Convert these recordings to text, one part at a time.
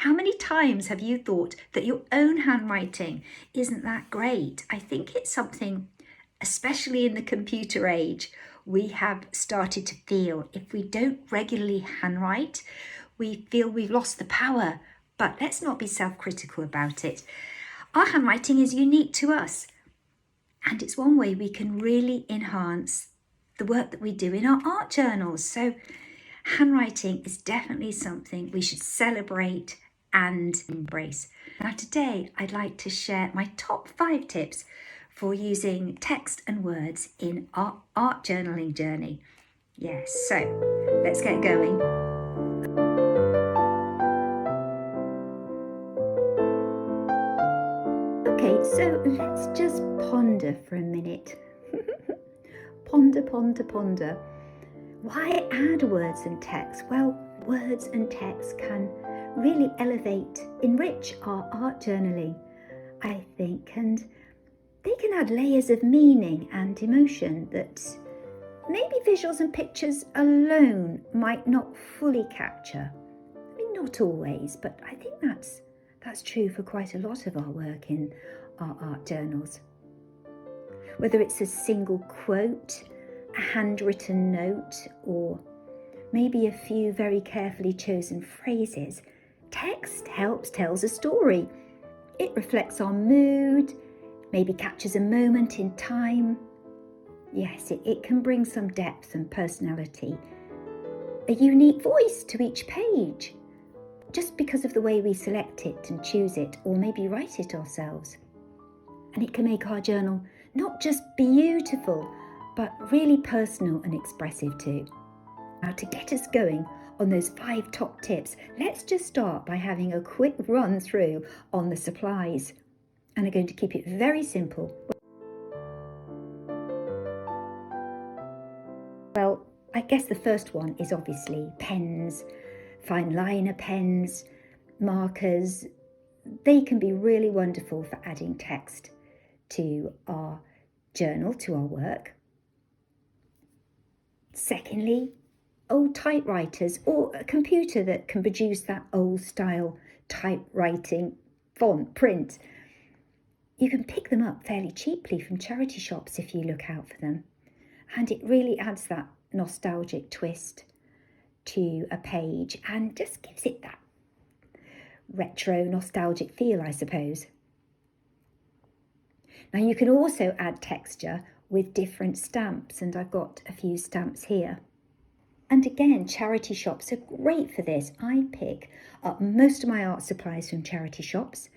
How many times have you thought that your own handwriting isn't that great? I think it's something, especially in the computer age, we have started to feel if we don't regularly handwrite, we feel we've lost the power. But let's not be self-critical about it. Our handwriting is unique to us, and it's one way we can really enhance the work that we do in our art journals. So handwriting is definitely something we should celebrate and embrace. Now today I'd like to share my top 5 tips for using text and words in our art journaling journey. Yes, so let's get going. Okay, so let's just ponder for a minute. Ponder. Why add words and text? Well, words and text can really elevate, enrich our art journaling, I think, and they can add layers of meaning and emotion that maybe visuals and pictures alone might not fully capture. I mean, not always, but I think that's true for quite a lot of our work in our art journals. Whether it's a single quote, a handwritten note, or maybe a few very carefully chosen phrases, text tells a story. It reflects our mood, maybe captures a moment in time. Yes, it can bring some depth and personality, a unique voice to each page, just because of the way we select it and choose it, or maybe write it ourselves. And it can make our journal not just beautiful, but really personal and expressive too. Now, to get us going on those 5 top tips, let's just start by having a quick run through on the supplies. And I'm going to keep it very simple. Well, I guess the first one is obviously pens, fine liner pens, markers. They can be really wonderful for adding text to our journal, to our work. Secondly, old typewriters or a computer that can produce that old style typewriting font print. You can pick them up fairly cheaply from charity shops if you look out for them. And it really adds that nostalgic twist to a page and just gives it that retro nostalgic feel, I suppose. Now you can also add texture with different stamps, and I've got a few stamps here. And again, charity shops are great for this. I pick up most of my art supplies from charity shops,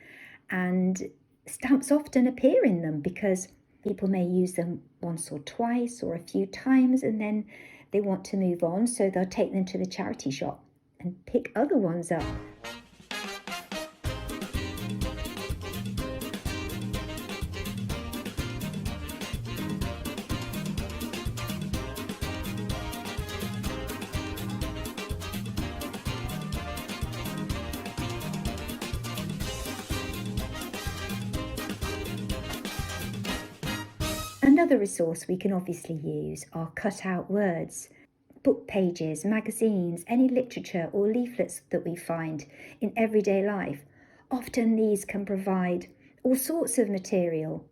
and stamps often appear in them because people may use them once or twice or a few times and then they want to move on, so they'll take them to the charity shop and pick other ones up. Another resource we can obviously use are cut-out words, book pages, magazines, any literature or leaflets that we find in everyday life. Often these can provide all sorts of material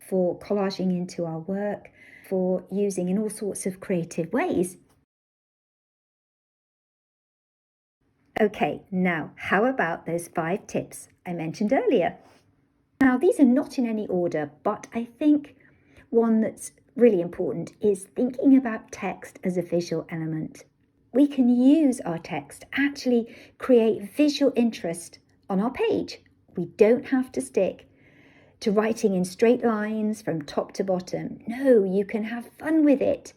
for collaging into our work, for using in all sorts of creative ways. Okay, now how about those 5 tips I mentioned earlier? Now these are not in any order, but I think one that's really important is thinking about text as a visual element. We can use our text to actually create visual interest on our page. We don't have to stick to writing in straight lines from top to bottom. No, you can have fun with it.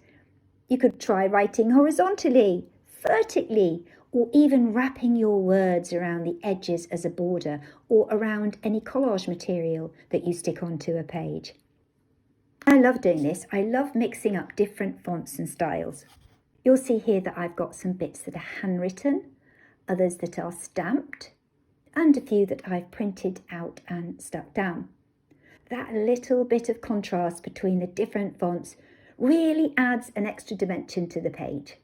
You could try writing horizontally, vertically, or even wrapping your words around the edges as a border or around any collage material that you stick onto a page. I love doing this. I love mixing up different fonts and styles. You'll see here that I've got some bits that are handwritten, others that are stamped, and a few that I've printed out and stuck down. That little bit of contrast between the different fonts really adds an extra dimension to the page.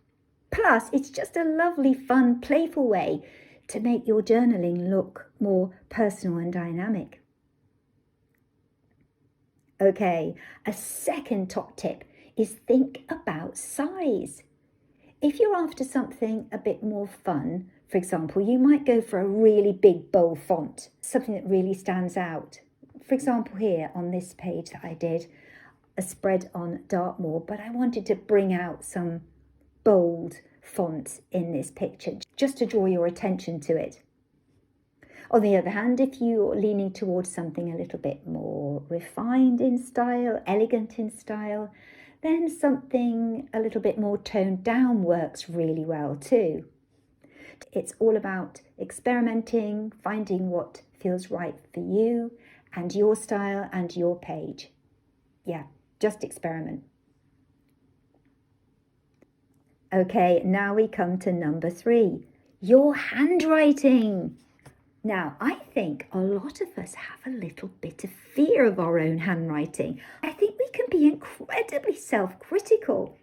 Plus, it's just a lovely, fun, playful way to make your journaling look more personal and dynamic. Okay, a second top tip is think about size. If you're after something a bit more fun, for example, you might go for a really big bold font, something that really stands out. For example, here on this page that I did, a spread on Dartmoor, but I wanted to bring out some bold font in this picture just to draw your attention to it. On the other hand, if you're leaning towards something a little bit more refined in style, elegant in style, then something a little bit more toned down works really well too. It's all about experimenting, finding what feels right for you and your style and your page. Yeah, just experiment. Okay, now we come to number 3, your handwriting. Now, I think a lot of us have a little bit of fear of our own handwriting. I think we can be incredibly self-critical.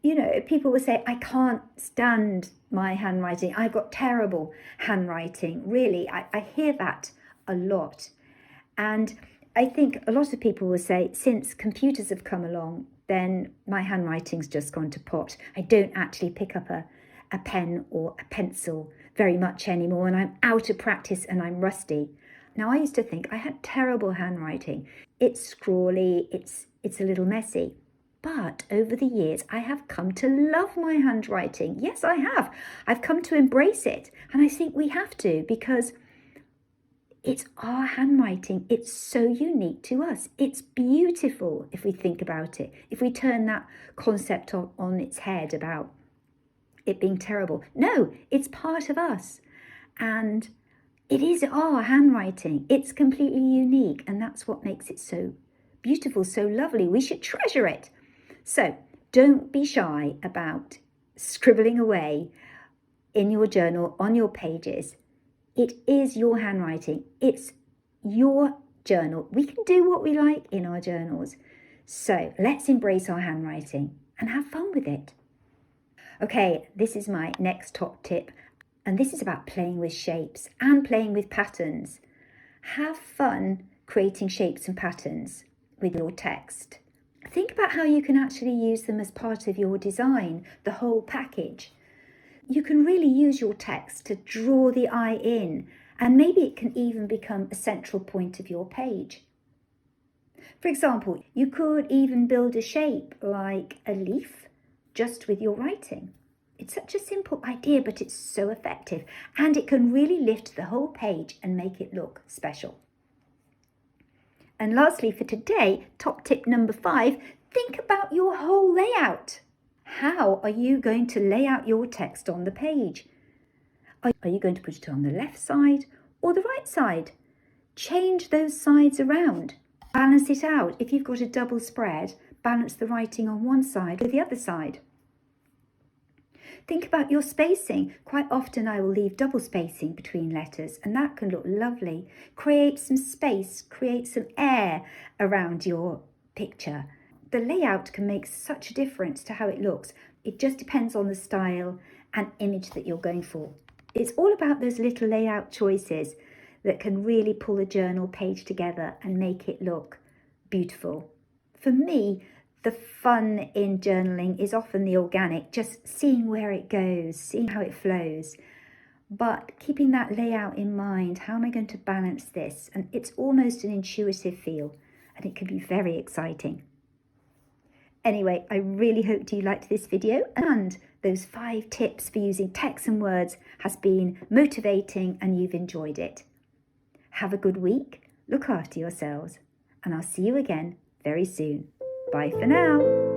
You know, people will say, I can't stand my handwriting. I've got terrible handwriting. Really, I hear that a lot. And I think a lot of people will say, since computers have come along, then my handwriting's just gone to pot. I don't actually pick up a pen or a pencil very much anymore, and I'm out of practice and I'm rusty. Now, I used to think I had terrible handwriting. It's scrawly, it's a little messy. But over the years, I have come to love my handwriting. Yes, I have. I've come to embrace it. And I think we have to, because it's our handwriting. It's so unique to us. It's beautiful if we think about it. If we turn that concept on its head about it being terrible. No, it's part of us. And it is our handwriting. It's completely unique. And that's what makes it so beautiful, so lovely. We should treasure it. So don't be shy about scribbling away in your journal, on your pages. It is your handwriting. It's your journal. We can do what we like in our journals. So let's embrace our handwriting and have fun with it. Okay, this is my next top tip, and this is about playing with shapes and playing with patterns. Have fun creating shapes and patterns with your text. Think about how you can actually use them as part of your design, the whole package. You can really use your text to draw the eye in, and maybe it can even become a central point of your page. For example, you could even build a shape like a leaf just with your writing. It's such a simple idea, but it's so effective, and it can really lift the whole page and make it look special. And lastly for today, top tip number 5, think about your whole layout. How are you going to lay out your text on the page? Are you going to put it on the left side or the right side? Change those sides around. Balance it out. If you've got a double spread, balance the writing on one side or the other side. Think about your spacing. Quite often I will leave double spacing between letters, and that can look lovely. Create some space, create some air around your picture. The layout can make such a difference to how it looks. It just depends on the style and image that you're going for. It's all about those little layout choices that can really pull a journal page together and make it look beautiful. For me, the fun in journaling is often the organic, just seeing where it goes, seeing how it flows. But keeping that layout in mind, how am I going to balance this? And it's almost an intuitive feel, and it can be very exciting. Anyway, I really hope you liked this video, and those 5 tips for using text and words has been motivating and you've enjoyed it. Have a good week, look after yourselves, and I'll see you again very soon. Bye for now.